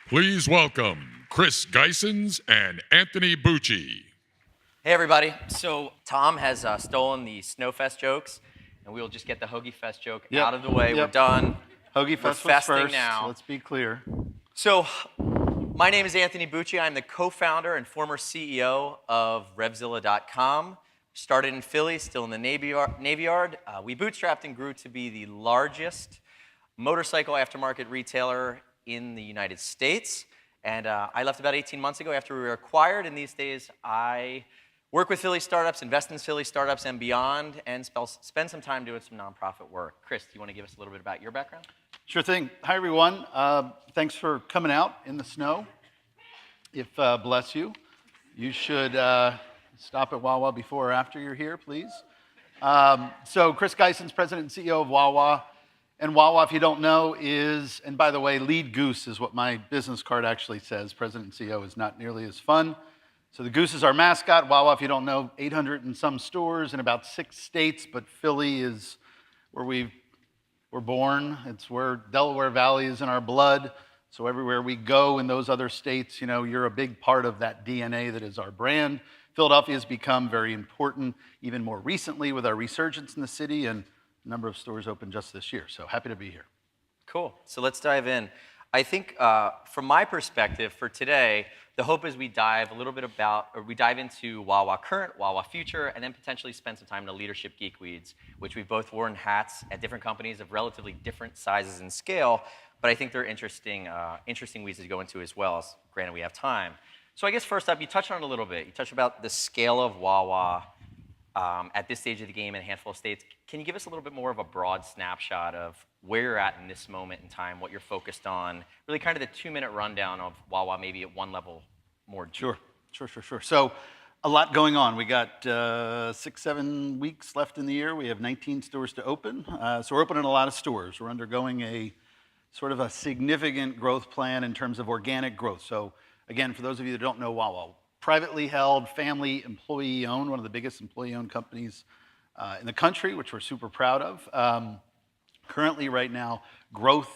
Please welcome Chris Gheysens and Anthony Bucci. Hey everybody, so Tom has stolen the Snowfest jokes, and we will just get the Hoagie Fest joke out of the way. We're done. Hoagie Fest was first, let's be clear. So, my name is Anthony Bucci. I'm the co-founder and former CEO of Revzilla.com. Started in Philly, still in the Navy Yard. We bootstrapped and grew to be the largest motorcycle aftermarket retailer in the United States. And I left about 18 months ago after we were acquired, and these days I work with Philly startups, invest in Philly startups and beyond, and spend some time doing some nonprofit work. Chris, do you want to give us a little bit about your background? Sure thing. Hi, everyone. Thanks for coming out in the snow. If, bless you, you should stop at Wawa before or after you're here, please. So Chris Gheysens, President and CEO of Wawa. And Wawa, if you don't know, is, and by the way, lead goose is what my business card actually says. President and CEO is not nearly as fun. So the goose is our mascot. Wawa, if you don't know, 800 and some stores in about 6 states, but Philly is where we were born. It's where Delaware Valley is in our blood. So everywhere we go in those other states, you know, you're a big part of that DNA that is our brand. Philadelphia has become very important, even more recently with our resurgence in the city, and a number of stores opened just this year. So happy to be here. Cool. So let's dive in. I think from my perspective for today, the hope is we dive into Wawa current, Wawa future, and then potentially spend some time in the leadership geek weeds, which we've both worn hats at different companies of relatively different sizes and scale. But I think they're interesting weeds to go into as well, as granted we have time. So I guess first up, you touched on it a little bit. You touched about the scale of Wawa at this stage of the game in a handful of states. Can you give us a little bit more of a broad snapshot of where you're at in this moment in time, what you're focused on, really kind of the 2-minute rundown of Wawa, maybe at one level more? Sure. So a lot going on. We got 6-7 weeks left in the year. We have 19 stores to open. So we're opening a lot of stores. We're undergoing a sort of a significant growth plan in terms of organic growth. So again, for those of you that don't know Wawa, privately held, family, employee-owned, one of the biggest employee-owned companies in the country, which we're super proud of. Currently, right now, growth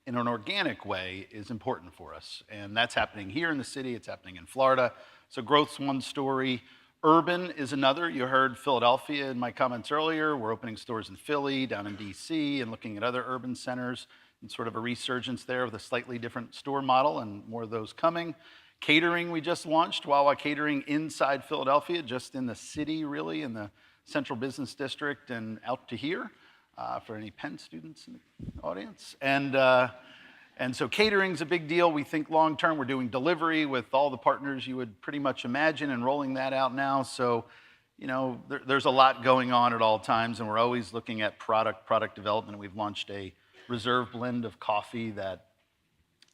in an organic way is important for us. And that's happening here in the city. It's happening in Florida. So growth's one story. Urban is another. You heard Philadelphia in my comments earlier. We're opening stores in Philly, down in D.C., and looking at other urban centers, and sort of a resurgence there with a slightly different store model, and more of those coming. Catering, we just launched, Wawa Catering inside Philadelphia, just in the city, really, in the central business district and out to here for any Penn students in the audience. And so catering's a big deal. We think long-term. We're doing delivery with all the partners you would pretty much imagine and rolling that out now. So, you know, there's a lot going on at all times, and we're always looking at product development. We've launched a reserve blend of coffee that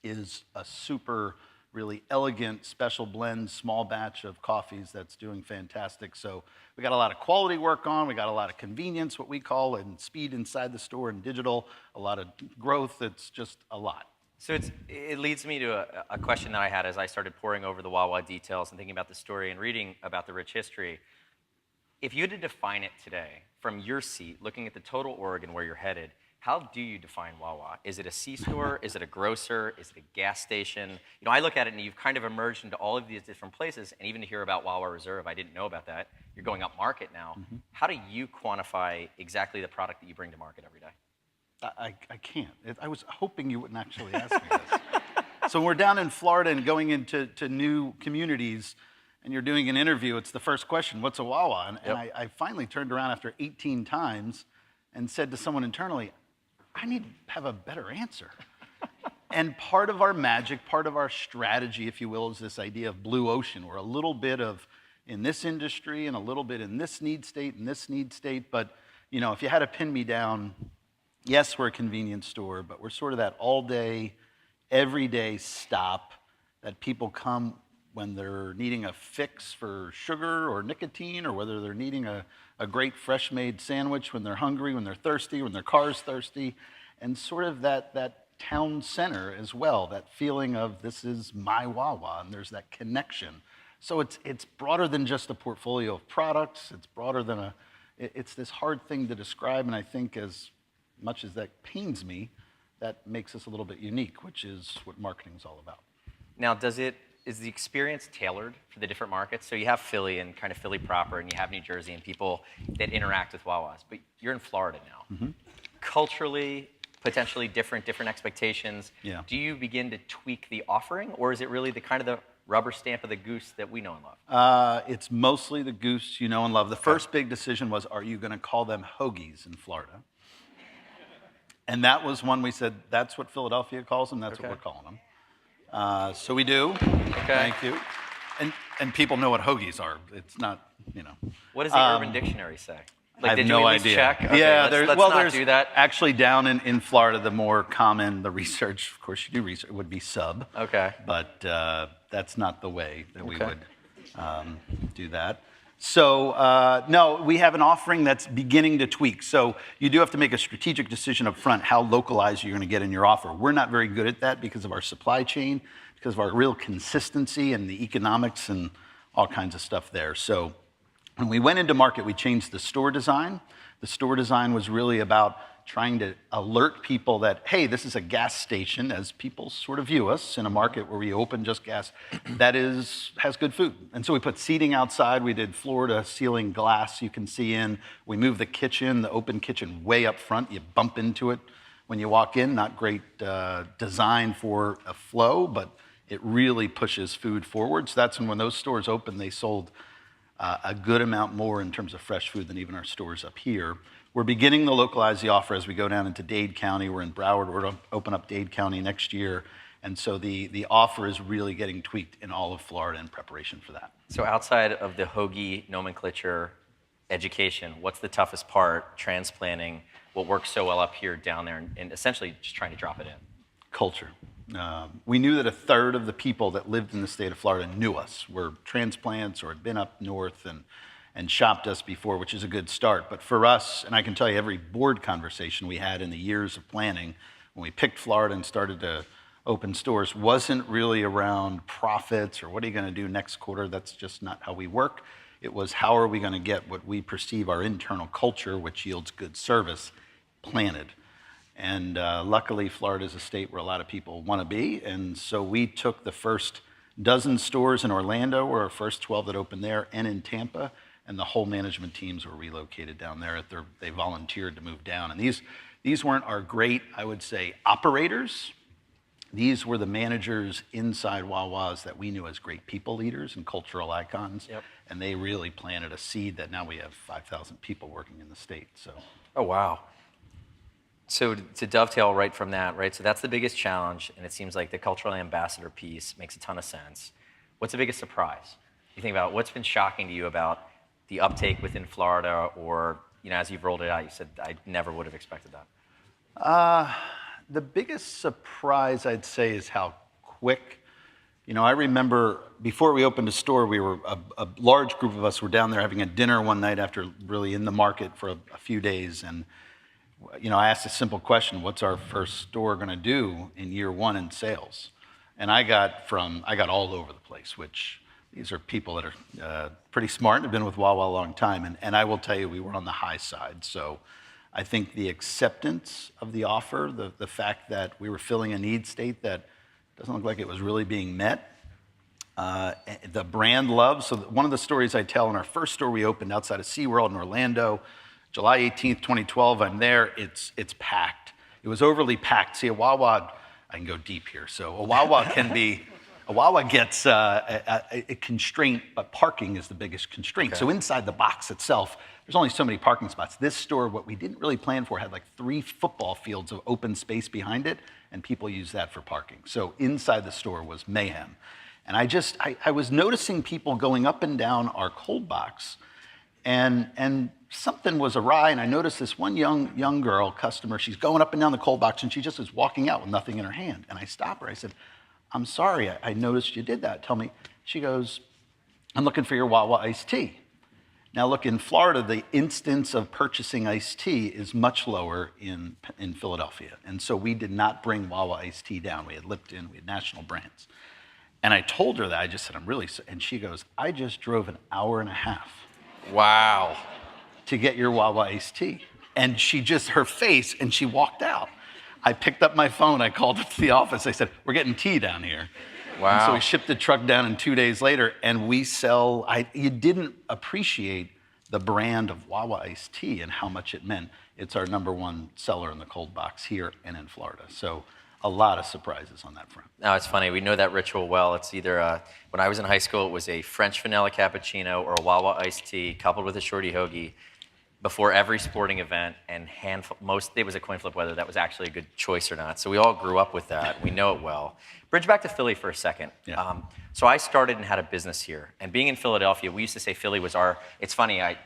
is a super really elegant, special blend, small batch of coffees that's doing fantastic. So we got a lot of quality work on. We got a lot of convenience, what we call, and speed inside the store and digital, a lot of growth. It's just a lot. So it leads me to a question that I had as I started poring over the Wawa details and thinking about the story and reading about the rich history. If you had to define it today from your seat, looking at the total org and where you're headed, how do you define Wawa? Is it a C-store? Is it a grocer? Is it a gas station? You know, I look at it and you've kind of emerged into all of these different places, and even to hear about Wawa Reserve, I didn't know about that. You're going up market now. Mm-hmm. How do you quantify exactly the product that you bring to market every day? I can't. I was hoping you wouldn't actually ask me this. So when we're down in Florida and going into new communities, and you're doing an interview, it's the first question, what's a Wawa? And I finally turned around after 18 times and said to someone internally, I need to have a better answer. And part of our magic, part of our strategy, if you will, is this idea of blue ocean. We're a little bit of in this industry and a little bit in this need state and this need state. But, you know, if you had to pin me down, yes, we're a convenience store, but we're sort of that all-day, everyday stop that people come when they're needing a fix for sugar or nicotine, or whether they're needing a great fresh-made sandwich when they're hungry, when they're thirsty, when their car's thirsty, and sort of that town center as well, that feeling of this is my Wawa, and there's that connection. So it's broader than just a portfolio of products. It's broader than it's this hard thing to describe, and I think as much as that pains me, that makes us a little bit unique, which is what marketing is all about. Now, is the experience tailored for the different markets? So you have Philly and kind of Philly proper, and you have New Jersey and people that interact with Wawas, but you're in Florida now. Mm-hmm. Culturally, potentially different expectations. Yeah. Do you begin to tweak the offering, or is it really the kind of the rubber stamp of the goose that we know and love? It's mostly the goose you know and love. The first big decision was, are you going to call them hoagies in Florida? And that was one we said, that's what Philadelphia calls them, that's what we're calling them. So we do. Okay. Thank you. And people know what hoagies are. It's not, you know. What does the Urban Dictionary say? I have did no you at least idea. check? Okay, yeah, let's not there's do that. actually down in Florida, the more common, the research, of course you do research, would be sub. Okay. But that's not the way that we would do that. So no, we have an offering that's beginning to tweak. So you do have to make a strategic decision up front how localized you're going to get in your offer. We're not very good at that because of our supply chain, because of our real consistency and the economics and all kinds of stuff there. So when we went into market, we changed the store design. The store design was really about trying to alert people that, hey, this is a gas station, as people sort of view us in a market where we open just gas, that has good food. And so we put seating outside. We did floor to ceiling glass you can see in. We moved the kitchen, the open kitchen, way up front. You bump into it when you walk in. Not great design for a flow, but it really pushes food forward. So that's when those stores opened, they sold a good amount more in terms of fresh food than even our stores up here. We're beginning to localize the offer as we go down into Dade County. We're in Broward. We're going to open up Dade County next year. And so the offer is really getting tweaked in all of Florida in preparation for that. So outside of the hoagie nomenclature education, what's the toughest part, transplanting what works so well up here down there, and essentially just trying to drop it in? Culture. We knew that a third of the people that lived in the state of Florida knew us, were transplants or had been up north and shopped us before, which is a good start. But for us, and I can tell you every board conversation we had in the years of planning, when we picked Florida and started to open stores, wasn't really around profits or what are you going to do next quarter. That's just not how we work. It was how are we going to get what we perceive our internal culture, which yields good service, planted. And luckily, Florida is a state where a lot of people want to be. And so we took the first dozen stores in Orlando, or our first 12 that opened there, and in Tampa, and the whole management teams were relocated down there. They volunteered to move down. And these weren't our great, I would say, operators. These were the managers inside Wawa's that we knew as great people leaders and cultural icons. Yep. And they really planted a seed that now we have 5,000 people working in the state. So. Oh, wow. So to dovetail right from that, right? So that's the biggest challenge, and it seems like the cultural ambassador piece makes a ton of sense. What's the biggest surprise? You think about what's been shocking to you about the uptake within Florida, or as you've rolled it out, you said I never would have expected that. The biggest surprise I'd say is how quick. I remember before we opened a store, we were a large group of us were down there having a dinner one night after really in the market for a few days, and I asked a simple question: what's our first store going to do in year one in sales? And I got all over the place, which these are people that are pretty smart and have been with Wawa a long time. And I will tell you, we were on the high side. So I think the acceptance of the offer, the fact that we were filling a need state that doesn't look like it was really being met, the brand love. So one of the stories I tell in our first store we opened outside of SeaWorld in Orlando, July 18th, 2012, I'm there, it's packed. It was overly packed. See, a Wawa, I can go deep here. So a Wawa gets a constraint, but parking is the biggest constraint. Okay. So inside the box itself, there's only so many parking spots. This store, what we didn't really plan for, had like 3 football fields of open space behind it, and people use that for parking. So inside the store was mayhem. And I was noticing people going up and down our cold box, and something was awry, and I noticed this one young girl, customer, she's going up and down the cold box, and she just is walking out with nothing in her hand. And I stopped her, I said, I'm sorry, I noticed you did that. Tell me. She goes, I'm looking for your Wawa iced tea. Now look, in Florida, the instance of purchasing iced tea is much lower in Philadelphia. And so we did not bring Wawa iced tea down. We had Lipton, we had national brands. And I told her that, I just said, and she goes, I just drove an hour and a half. Wow. To get your Wawa iced tea. And her face, and she walked out. I picked up my phone, I called up to the office, I said, we're getting tea down here. And so Wow. we shipped the truck down, and 2 days later, and we sell. You didn't appreciate the brand of Wawa iced tea and how much it meant. It's our #1 seller in the cold box here and in Florida. So a lot of surprises on that front. No, it's funny. We know that ritual well. It's either, when I was in high school, it was a French vanilla cappuccino or a Wawa iced tea coupled with a shorty hoagie before every sporting event, and it was a coin flip whether that was actually a good choice or not. So we all grew up with that. We know it well. Bridge back to Philly for a second. Yeah. So I started and had a business here. And being in Philadelphia, we used to say Philly was it's funny, I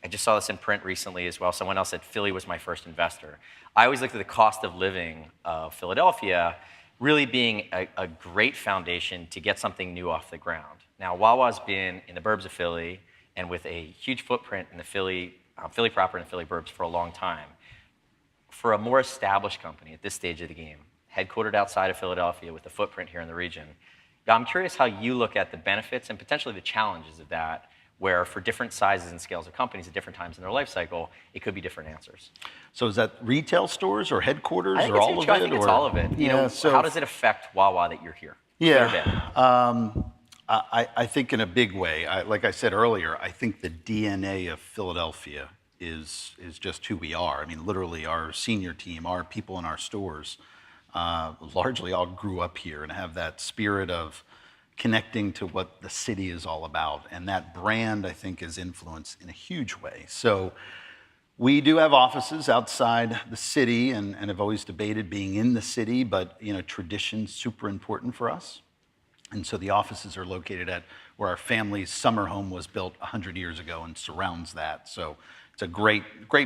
just saw this in print recently as well. Someone else said Philly was my first investor. I always looked at the cost of living of Philadelphia really being a great foundation to get something new off the ground. Now, Wawa's been in the burbs of Philly and with a huge footprint in the Philly proper and the Philly burbs for a long time. For a more established company at this stage of the game, headquartered outside of Philadelphia with a footprint here in the region, I'm curious how you look at the benefits and potentially the challenges of that, where for different sizes and scales of companies at different times in their life cycle, it could be different answers. So is that retail stores or headquarters I or all of it? I think it's all of it. How does it affect Wawa that you're here? Yeah. I think in a big way. Like I said earlier, I think the DNA of Philadelphia is just who we are. I mean, literally, our senior team, our people in our stores, largely all grew up here and have that spirit of connecting to what the city is all about. And that brand, I think, is influenced in a huge way. So we do have offices outside the city and have always debated being in the city, but tradition's super important for us. And so the offices are located at where our family's summer home was built 100 years ago and surrounds that. So it's a great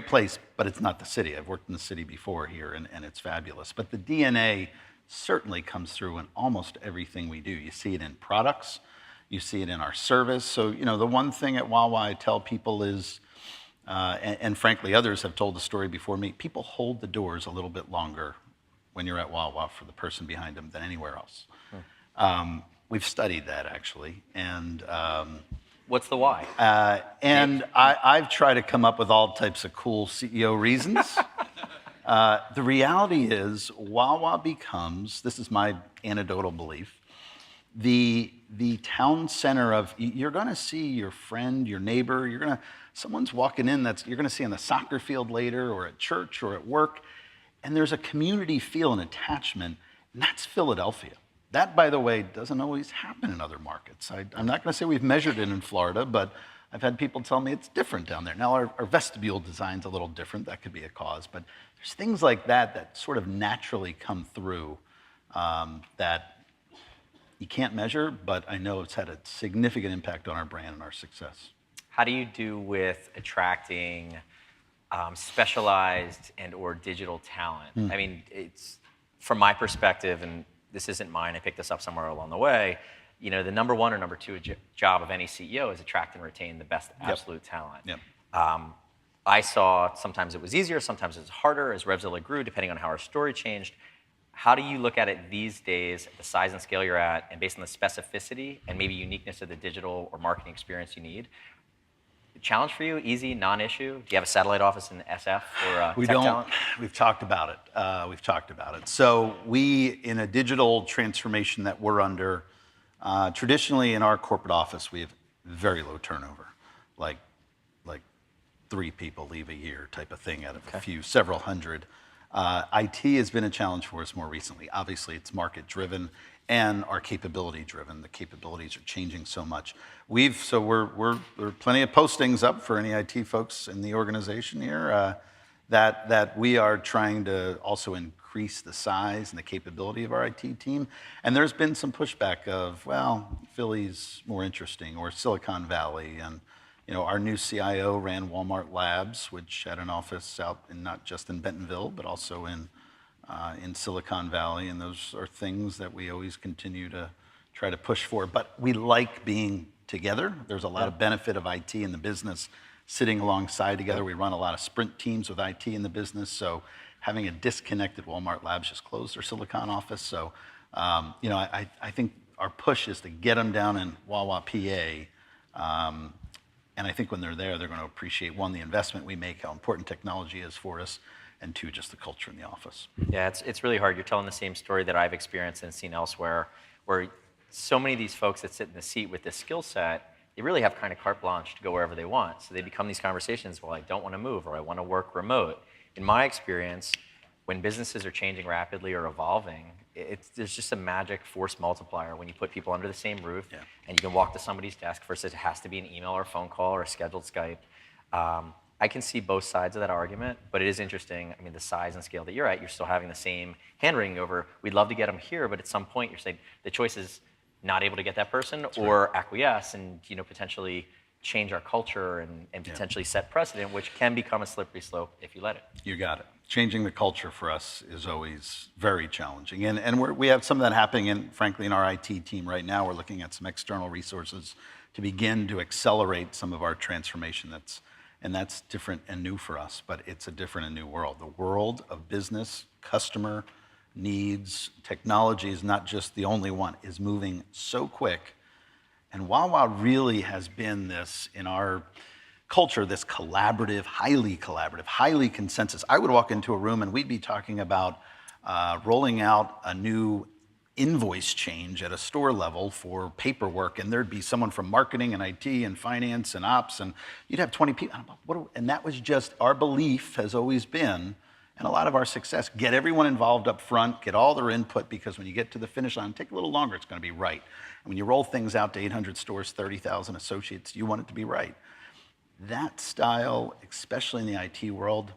place, but it's not the city. I've worked in the city before here, and it's fabulous. But the DNA certainly comes through in almost everything we do. You see it in products. You see it in our service. So, the one thing at Wawa I tell people is, and frankly, others have told the story before me, people hold the doors a little bit longer when you're at Wawa for the person behind them than anywhere else. We've studied that, actually. And what's the why? I've tried to come up with all types of cool CEO reasons. The reality is Wawa becomes, this is my anecdotal belief, the town center of, you're going to see your friend, your neighbor, someone's walking in you're going to see on the soccer field later or at church or at work, and there's a community feel and attachment, and that's Philadelphia. That, by the way, doesn't always happen in other markets. I'm not going to say we've measured it in Florida, but I've had people tell me it's different down there. Now, our vestibule design's a little different. That could be a cause. But there's things like that sort of naturally come through that you can't measure, but I know it's had a significant impact on our brand and our success. How do you do with attracting specialized and or digital talent? I mean, it's from my perspective, and this isn't mine, I picked this up somewhere along the way, the #1 or #2 job of any CEO is attract and retain the best absolute talent. Yep. I saw sometimes it was easier, sometimes it was harder as Revzilla grew, depending on how our story changed. How do you look at it these days, at the size and scale you're at, and based on the specificity and maybe uniqueness of the digital or marketing experience you need? Challenge for you? Easy, non-issue? Do you have a satellite office in SF or We tech don't. talent? We've talked about it. So we, in a digital transformation that we're under, traditionally in our corporate office, we have very low turnover, like 3 people leave a year type of thing out of several hundred. IT has been a challenge for us more recently. Obviously, it's market-driven and our capability-driven. The capabilities are changing so much. There are plenty of postings up for any IT folks in the organization here that we are trying to also increase the size and the capability of our IT team. And there's been some pushback of, well, Philly's more interesting, or Silicon Valley. And our new CIO ran Walmart Labs, which had an office out not just in Bentonville, but also in Silicon Valley, and those are things that we always continue to try to push for. But we like being together. There's a lot of benefit of IT in the business sitting alongside together. We run a lot of sprint teams with IT in the business, so having a disconnected Walmart Labs just closed their Silicon office. So, I think our push is to get them down in Wawa, PA, and I think when they're there, they're going to appreciate, one, the investment we make, how important technology is for us, and two, just the culture in the office. Yeah, it's really hard. You're telling the same story that I've experienced and seen elsewhere, where so many of these folks that sit in the seat with this skill set, they really have kind of carte blanche to go wherever they want. So they become these conversations, well, I don't want to move, or I want to work remote. In my experience, when businesses are changing rapidly or evolving, there's just a magic force multiplier when you put people under the same roof, and you can walk to somebody's desk versus it has to be an email or a phone call or a scheduled Skype. I can see both sides of that argument, but it is interesting. I mean, the size and scale that you're at, you're still having the same hand-wringing over, we'd love to get them here, but at some point you're saying the choice is not able to get that person, or acquiesce and potentially change our culture and potentially set precedent, which can become a slippery slope if you let it. You got it. Changing the culture for us is always very challenging. And we have some of that happening, frankly, in our IT team right now. We're looking at some external resources to begin to accelerate some of our transformation. That's different and new for us, but it's a different and new world. The world of business, customer needs, technology is not just the only one, is moving so quick. And Wawa really has been this, in our culture, this collaborative, highly consensus. I would walk into a room and we'd be talking about rolling out a new invoice change at a store level for paperwork, and there'd be someone from marketing and IT and finance and ops, and you'd have 20 people. And that was just, our belief has always been, and a lot of our success, get everyone involved up front, get all their input, because when you get to the finish line, take a little longer, it's going to be right. And when you roll things out to 800 stores, 30,000 associates, you want it to be right. That style, especially in the IT world,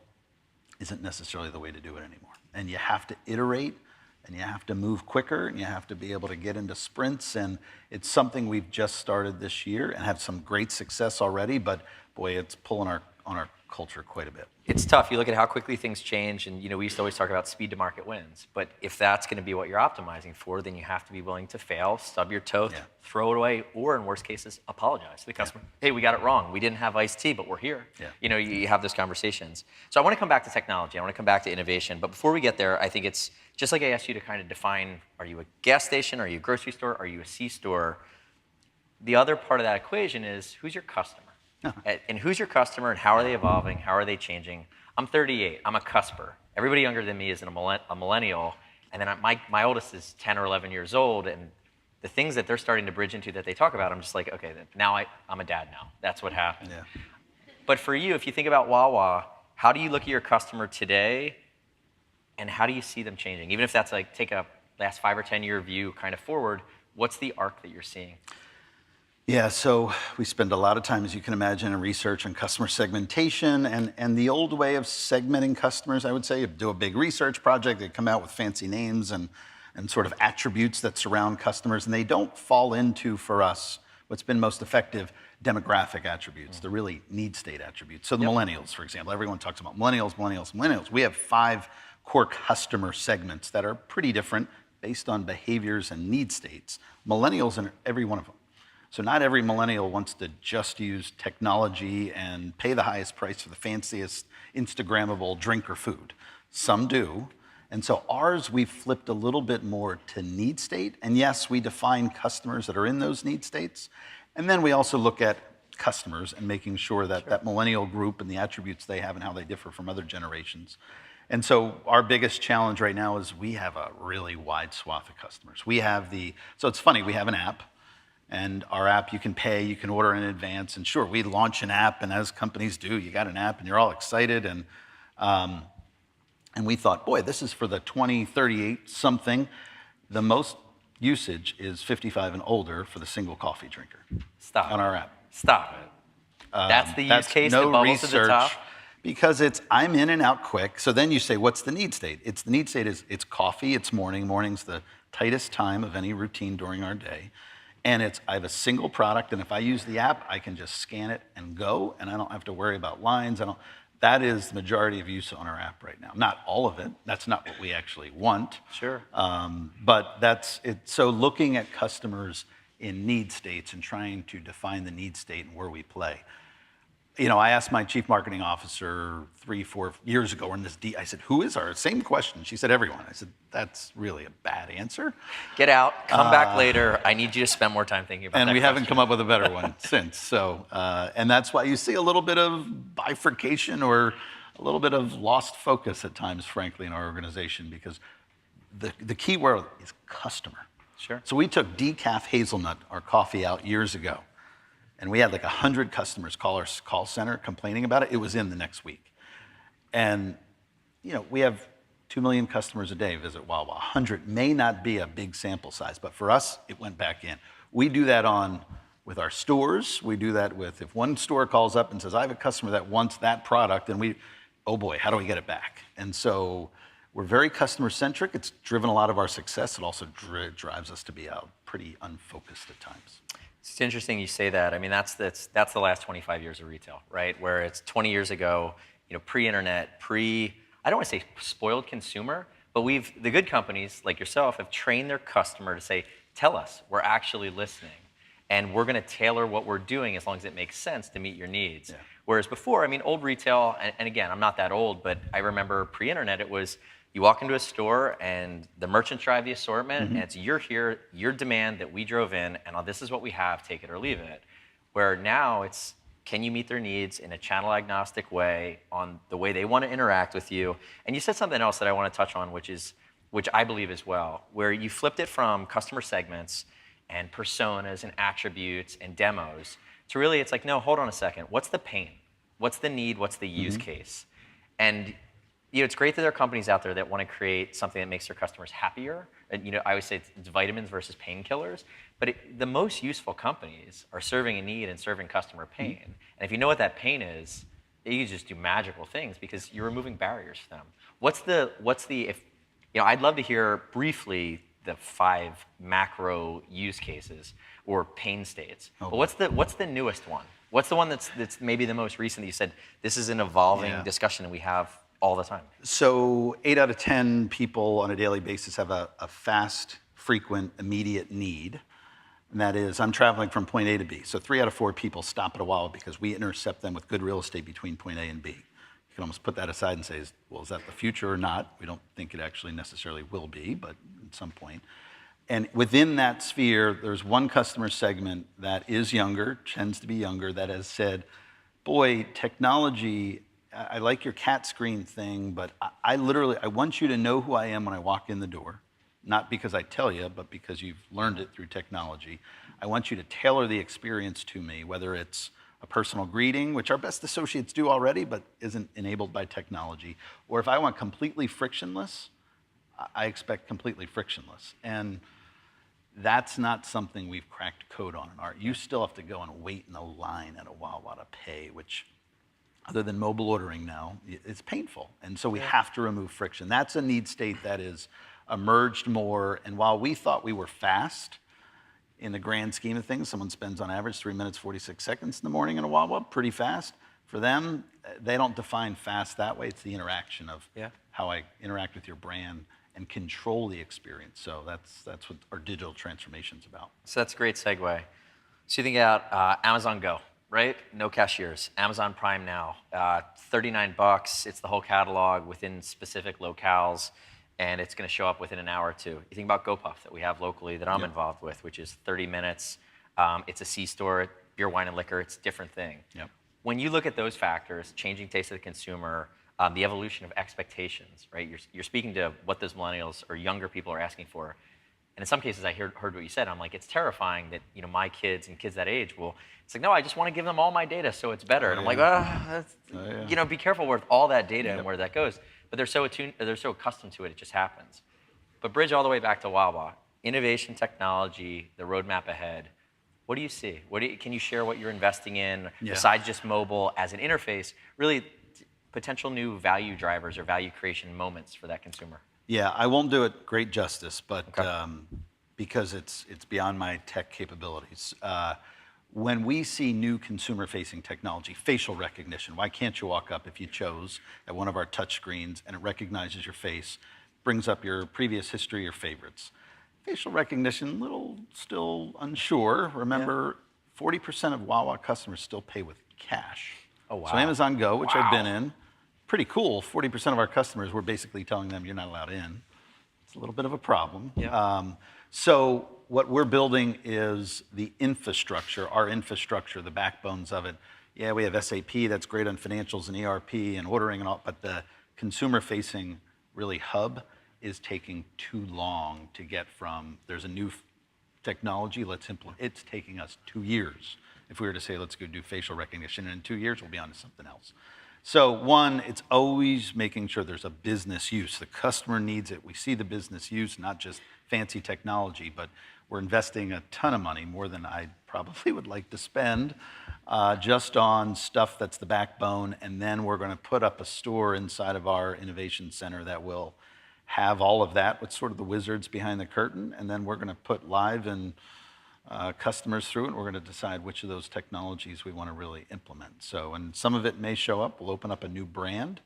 isn't necessarily the way to do it anymore. And you have to iterate, and you have to move quicker, and you have to be able to get into sprints. And it's something we've just started this year and have some great success already, but boy, it's pulling on our culture quite a bit. It's tough. You look at how quickly things change, and we used to always talk about speed to market wins. But if that's going to be what you're optimizing for, then you have to be willing to fail, stub your toe, throw it away, or in worst cases, apologize to the customer. Hey, we got it wrong. We didn't have iced tea, but we're here. You have those conversations. So I want to come back to technology. I want to come back to innovation. But before we get there, I think it's just like I asked you to kind of define, are you a gas station? Are you a grocery store? Are you a C-store? The other part of that equation is, who's your customer? And who's your customer, and how are they evolving? How are they changing? I'm 38. I'm a cusper. Everybody younger than me is a millennial. And then my oldest is 10 or 11 years old. And the things that they're starting to bridge into that they talk about, I'm just like, okay, now I'm a dad now. That's what happened. Yeah. But for you, if you think about Wawa, how do you look at your customer today, and how do you see them changing? Even if that's like take a last 5 or 10 year view kind of forward, what's the arc that you're seeing? Yeah, so we spend a lot of time, as you can imagine, in research on customer segmentation, and the old way of segmenting customers, I would say, you do a big research project, they come out with fancy names and sort of attributes that surround customers, and they don't fall into, for us, what's been most effective, demographic attributes, the really need state attributes. So the millennials, for example, everyone talks about millennials. We have 5 core customer segments that are pretty different based on behaviors and need states. Millennials in every one of them. So not every millennial wants to just use technology and pay the highest price for the fanciest Instagrammable drink or food. Some do. And so ours, we've flipped a little bit more to need state. And yes, we define customers that are in those need states. And then we also look at customers and making sure that that millennial group and the attributes they have and how they differ from other generations. And so our biggest challenge right now is we have a really wide swath of customers. So it's funny, we have an app. And our app, you can pay, you can order in advance. And sure, we launch an app, and as companies do, you got an app, and you're all excited. And we thought, boy, this is for the 20, 38 something. The most usage is 55 and older for the single coffee drinker. Stop on our app. Stop it. That's the use case that bubbles to the top? Because I'm in and out quick. So then you say, what's the need state? The need state is it's coffee, it's morning. Morning's the tightest time of any routine during our day. And I have a single product, and if I use the app, I can just scan it and go, and I don't have to worry about lines. That is the majority of use on our app right now. Not all of it. That's not what we actually want. Sure. But that's it. So looking at customers in need states and trying to define the need state and where we play. I asked my chief marketing officer 3-4 years ago in this I said, who is our? Same question. She said, everyone. I said, that's really a bad answer. Get out, come back later. I need you to spend more time thinking about that. And we haven't come up with a better one since. So, and that's why you see a little bit of bifurcation or a little bit of lost focus at times, frankly, in our organization because the key word is customer. Sure. So we took decaf hazelnut, our coffee, out years ago, and we had like 100 customers call our call center complaining about it. It was in the next week. And, we have 2 million customers a day visit Wawa. 100 may not be a big sample size, but for us, it went back in. We do that with our stores. We do that with, if one store calls up and says, I have a customer that wants that product, and oh boy, how do we get it back? And so we're very customer-centric. It's driven a lot of our success. It also drives us to be pretty unfocused at times. It's interesting you say that. I mean, that's the last 25 years of retail, right? Where it's 20 years ago, pre-internet, I don't want to say spoiled consumer, but the good companies like yourself have trained their customer to say, tell us, we're actually listening. And we're going to tailor what we're doing as long as it makes sense to meet your needs. Yeah. Whereas before, old retail, and again, I'm not that old, but I remember pre-internet, it was you walk into a store and the merchants drive the assortment, and it's you're here, your demand that we drove in, and this is what we have, take it or leave it. Where now it's, can you meet their needs in a channel agnostic way on the way they want to interact with you? And you said something else that I want to touch on, which I believe as well, where you flipped it from customer segments and personas and attributes and demos to really, it's like, no, hold on a second. What's the pain? What's the need? What's the use case? And it's great that there are companies out there that want to create something that makes their customers happier. And, I always say it's vitamins versus painkillers. But the most useful companies are serving a need and serving customer pain. And if you know what that pain is, you can just do magical things because you're removing barriers for them. I'd love to hear briefly the 5 macro use cases or pain states. Oh. But what's the newest one? What's the one that's maybe the most recent that you said, this is an evolving discussion that we have all the time? So 8 out of 10 people on a daily basis have a fast, frequent, immediate need. And that is, I'm traveling from point A to B. So 3 out of 4 people stop at a Wawa because we intercept them with good real estate between point A and B. You can almost put that aside and say, well, is that the future or not? We don't think it actually necessarily will be, but at some point. And within that sphere, there's one customer segment that is younger, tends to be younger, that has said, boy, technology, I like your cat screen thing, but I want you to know who I am when I walk in the door. Not because I tell you, but because you've learned it through technology. I want you to tailor the experience to me, whether it's a personal greeting, which our best associates do already, but isn't enabled by technology. Or if I want completely frictionless, I expect completely frictionless. And that's not something we've cracked code on in art. You still have to go and wait in a line at a Wawa to pay, which, other than mobile ordering now, it's painful. And so we have to remove friction. That's a need state that is emerged more. And while we thought we were fast, in the grand scheme of things, someone spends on average 3 minutes, 46 seconds in the morning in a Wawa, pretty fast. For them, they don't define fast that way. It's the interaction of how I interact with your brand and control the experience. So that's what our digital transformation's about. So that's a great segue. So you think about Amazon Go, right? No cashiers. Amazon Prime Now, $39. It's the whole catalog within specific locales, and it's going to show up within an hour or two. You think about GoPuff that we have locally that I'm involved with, which is 30 minutes. It's a C-store, beer, wine, and liquor. It's a different thing. Yep. When you look at those factors, changing taste of the consumer, the evolution of expectations, right? You're speaking to what those millennials or younger people are asking for. And in some cases, I heard what you said. I'm like, it's terrifying that my kids and kids that age it's like, no, I just want to give them all my data so it's better. And I'm like, be careful with all that data and where that goes. But they're so accustomed to it, it just happens. But bridge all the way back to Wawa, innovation, technology, the roadmap ahead. What do you see? Can you share what you're investing in besides just mobile as an interface? Really, potential new value drivers or value creation moments for that consumer. Yeah, I won't do it great justice, but because it's beyond my tech capabilities. When we see new consumer-facing technology, facial recognition, why can't you walk up if you chose at one of our touch screens and it recognizes your face, brings up your previous history, your favorites. Facial recognition, little still unsure. Remember, 40% of Wawa customers still pay with cash. Oh, wow. So Amazon Go, which I've been in, pretty cool. 40% of our customers, we're basically telling them you're not allowed in. It's a little bit of a problem. Yeah. So what we're building is the infrastructure, our infrastructure, the backbones of it, yeah, we have SAP that's great on financials and ERP and ordering and all, but the consumer-facing really hub is taking too long to get from, there's a new technology, let's implement. It's taking us 2 years. If we were to say, let's go do facial recognition, and in 2 years, we'll be on to something else. So one, it's always making sure there's a business use. The customer needs it. We see the business use, not just fancy technology, but we're investing a ton of money, more than I probably would like to spend, just on stuff that's the backbone. And then we're going to put up a store inside of our innovation center that will have all of that with sort of the wizards behind the curtain. And then we're going to put live and customers through it, and we're going to decide which of those technologies we want to really implement. So, and some of it may show up. We'll open up a new brand,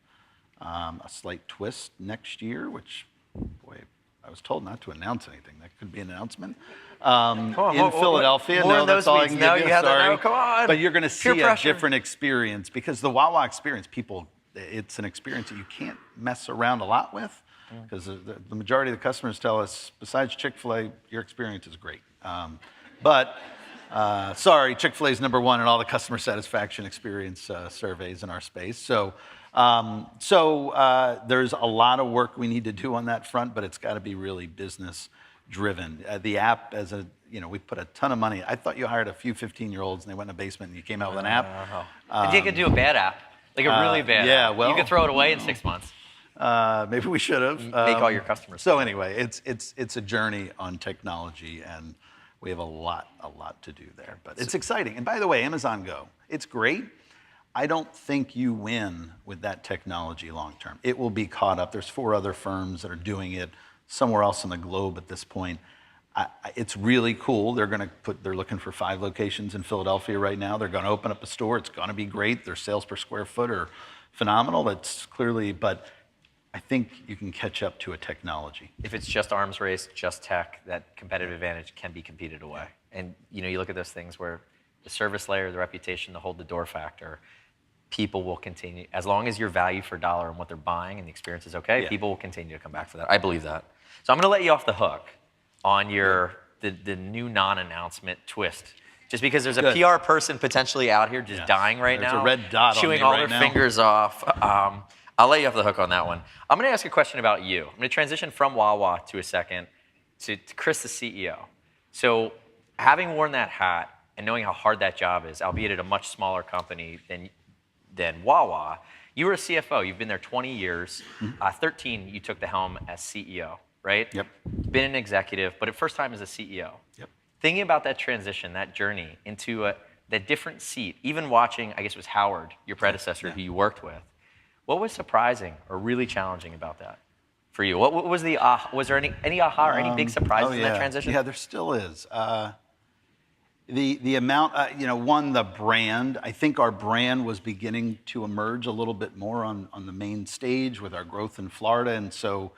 a slight twist next year, which, boy, I was told not to announce anything. That could be an announcement. In Philadelphia. More No, of that's those all I meetings. can No, give you. you have to Sorry. know. Come on. But you're going to see Peer a pressure. different experience, because the Wawa experience, people, it's an experience that you can't mess around a lot with, because the majority of the customers tell us, besides Chick-fil-A, your experience is great. But sorry, Chick-fil-A is number one in all the customer satisfaction experience surveys in our space. So there's a lot of work we need to do on that front, but it's got to be really business driven. The app, we put a ton of money. I thought you hired a few 15-year-olds and they went in a basement and you came out with an app. And you could do a bad app, like a really bad yeah, app. well, you could throw it away in 6 months. Maybe we should have. Make all your customers. So anyway, it's a journey on technology, and we have a lot to do there. But it's exciting. And by the way, Amazon Go, it's great. I don't think you win with that technology long term. It will be caught up. There's 4 other firms that are doing it somewhere else in the globe at this point. It's really cool. They're looking for 5 locations in Philadelphia right now. They're going to open up a store. It's going to be great. Their sales per square foot are phenomenal. That's clearly, but I think you can catch up to a technology. If it's just arms race, just tech, that competitive advantage can be competed away. And you look at those things where the service layer, the reputation, the hold the door factor, people will continue, as long as your value for dollar and what they're buying and the experience is okay, people will continue to come back for that. I believe that. So I'm going to let you off the hook on the new non-announcement twist. Just because there's a PR person potentially out here just dying right now. There's a red dot chewing on all me right their now. fingers off. I'll let you off the hook on that one. I'm going to ask a question about you. I'm going to transition from Wawa to a second to Chris, the CEO. So having worn that hat and knowing how hard that job is, albeit at a much smaller company than Wawa, you were a CFO. You've been there 20 years. 13, you took the helm as CEO, right? Yep. Been an executive, but at first time as a CEO. Yep. Thinking about that transition, that journey into that different seat, even watching, I guess it was Howard, your predecessor, who you worked with. What was surprising or really challenging about that for you? What was was there any aha or any big surprises in that transition? Yeah, there still is. The amount, one, the brand. I think our brand was beginning to emerge a little bit more on the main stage with our growth in Florida. And so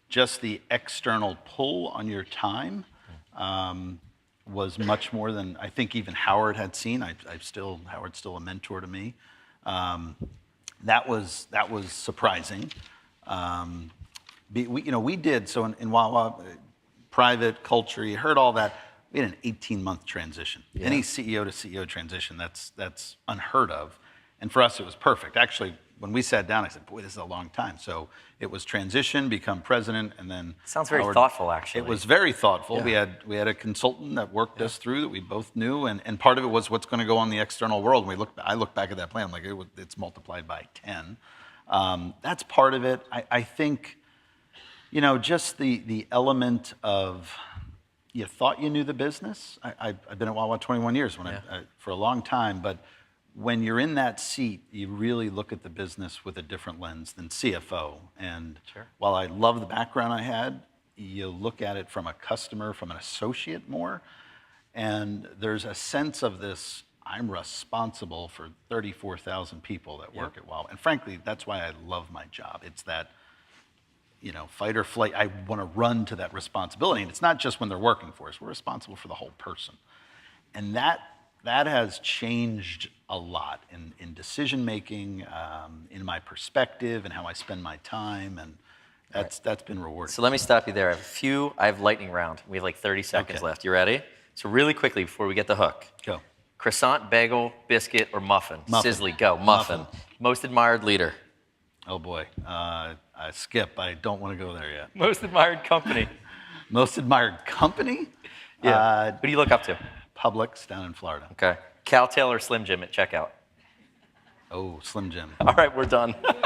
just the external pull on your time was much more than I think even Howard had seen. Howard's still a mentor to me. That was surprising. We did, so in Wawa, private culture, you heard all that. We had an 18-month transition. Yeah. Any CEO to CEO transition, that's unheard of. And for us, it was perfect. Actually, when we sat down, I said, boy, this is a long time. So it was transition, become president, and then sounds very thoughtful, actually. It was very thoughtful. Yeah. We had a consultant that worked us through that we both knew, and part of it was what's going to go on the external world. And I look back at that plan, I'm like, it's multiplied by 10. That's part of it. I think, just the element of, you thought you knew the business. I've been at Wawa 21 years for a long time, but when you're in that seat, you really look at the business with a different lens than CFO. And while I love the background I had, you look at it from a customer, from an associate more, and there's a sense of this, I'm responsible for 34,000 people that work at Wawa. And frankly, that's why I love my job. It's that, fight or flight. I want to run to that responsibility. And it's not just when they're working for us. We're responsible for the whole person. And that has changed a lot in decision making, in my perspective, and how I spend my time, and that's been rewarding. So let me stop you there. I have lightning round. We have like 30 seconds left. You ready? So really quickly before we get the hook. Go. Croissant, bagel, biscuit, or muffin? Muffin. Sizzly, go. Muffin. Most admired leader? Oh boy, Skip. I don't want to go there yet. Most admired company? Most admired company? Yeah. Who do you look up to? Publix down in Florida. Okay. Cowtail or Slim Jim at checkout? Oh, Slim Jim. All right, we're done. That's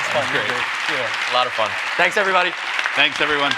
fun. Great. Yeah. A lot of fun. Thanks, everybody. Thanks, everyone.